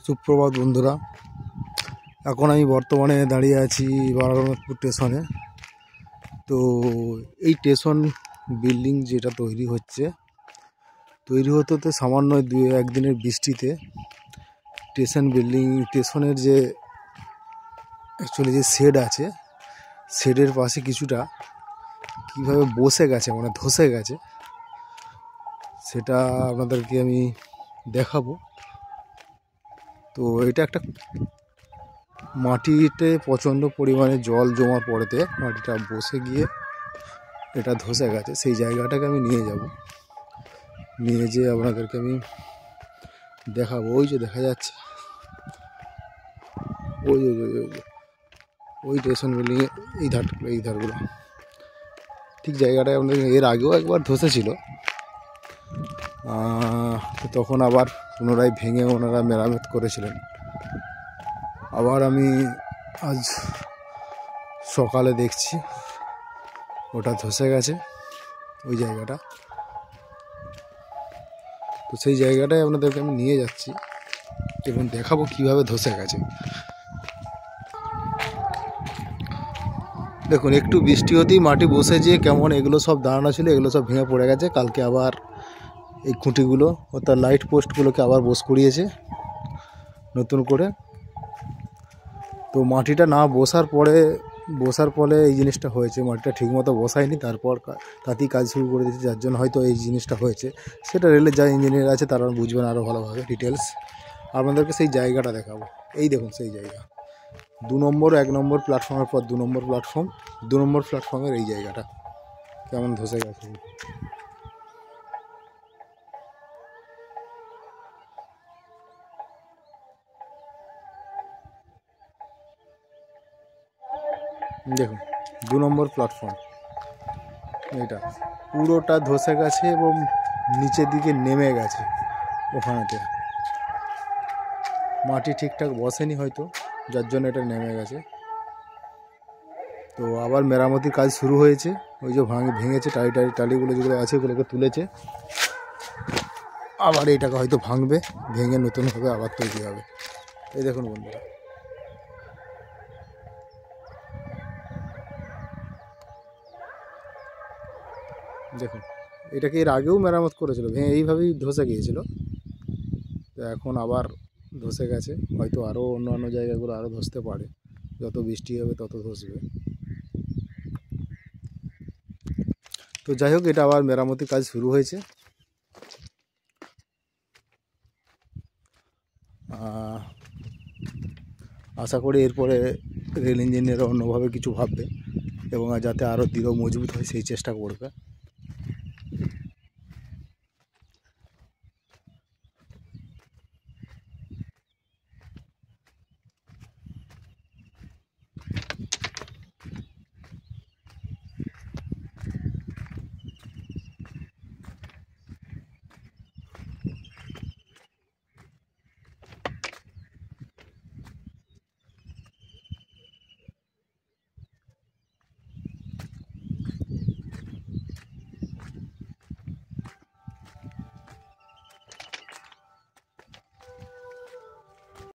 সুপ্রভাত বন্ধুরা, এখন আমি বর্তমানে দাঁড়িয়ে আছি বারানপুর স্টেশনে। তো এই স্টেশন বিল্ডিং যেটা তৈরি হতে সামান্য একদিনের বৃষ্টিতে স্টেশনের যে অ্যাকচুয়ালি যে শেড আছে, শেডের পাশে কিছুটা কীভাবে বসে গেছে, মানে ধসে গেছে, সেটা আপনাদেরকে আমি দেখাবো। তো এটা একটা মাটিতে প্রচণ্ড পরিমাণে জল জমা পড়েতে মাটিটা বসে গিয়ে এটা ধসে গেছে। সেই জায়গাটাকে আমি নিয়ে যেয়ে আপনাদেরকে আমি দেখাবো। ওই যে দেখা যাচ্ছে ওই স্টেশন বিল্ডিংয়ে এই ধারগুলো ঠিক জায়গাটায় আমাদের এর আগেও একবার ধসেছিল, তখন আবার পুনরায় ভেঙে ওনারা মেরামত করেছিলেন। আবার আমি আজ সকালে দেখছি ওটা ধসে গেছে ওই জায়গাটা। তো সেই জায়গাটায় আপনাদেরকে আমি নিয়ে যাচ্ছি এবং দেখাবো কিভাবে ধসে গেছে। দেখুন, একটু বৃষ্টি হতেই মাটি বসে যেয়ে কেমন এগুলো সব দাঁড়ানো ছিল, এগুলো সব ভেঙে পড়ে গেছে। কালকে আবার এই খুঁটিগুলো অর্থাৎ লাইট পোস্টগুলোকে আবার বস করিয়েছে নতুন করে। তো মাটিটা না বসার পরে এই জিনিসটা হয়েছে। মাটিটা ঠিকমতো বসায়নি, তারপর তাতেই কাজ শুরু করে দিয়েছে, যার জন্য হয়তো এই জিনিসটা হয়েছে। সেটা রেলের যা ইঞ্জিনিয়ার আছে তারা বুঝবেন আরও ভালোভাবে ডিটেলস। আপনাদেরকে সেই জায়গাটা দেখাবো। এই দেখুন সেই জায়গা, 1 নম্বর প্ল্যাটফর্মের পর 2 নম্বর প্ল্যাটফর্মের এই জায়গাটা কেমন ধসে গেছে। দেখুন 2 নম্বর প্ল্যাটফর্ম, এটা পুরোটা ধসে গেছে এবং নিচের দিকে নেমে গেছে। ওখানেতে মাটি ঠিকঠাক বসেনি হয়তো, যার জন্য এটা নেমে গেছে। তো আবার মেরামতির কাজ শুরু হয়েছে। ওই যে ভেঙেছে টালিগুলো যেগুলো আছে ওগুলোকে তুলেছে। আবার এইটাকে হয়তো ভেঙে নতুনভাবে আবার তৈরি হবে। এই দেখুন বন্ধুরা, দেখুন এটাকে এর আগেও মেরামত করেছিল, ভেঙে এইভাবেই ধসে গিয়েছিল। তো এখন আবার ধসে গেছে, হয়তো আরও অন্যান্য জায়গাগুলো আরও ধসতে পারে। যত বৃষ্টি হবে তত ধসবে। তো যাই হোক, এটা আবার মেরামতির কাজ শুরু হয়েছে। আশা করি এরপরে রেল ইঞ্জিনিয়াররা অন্যভাবে কিছু ভাববে এবং যাতে আরও দৃঢ় মজবুত হয় সেই চেষ্টা করবে।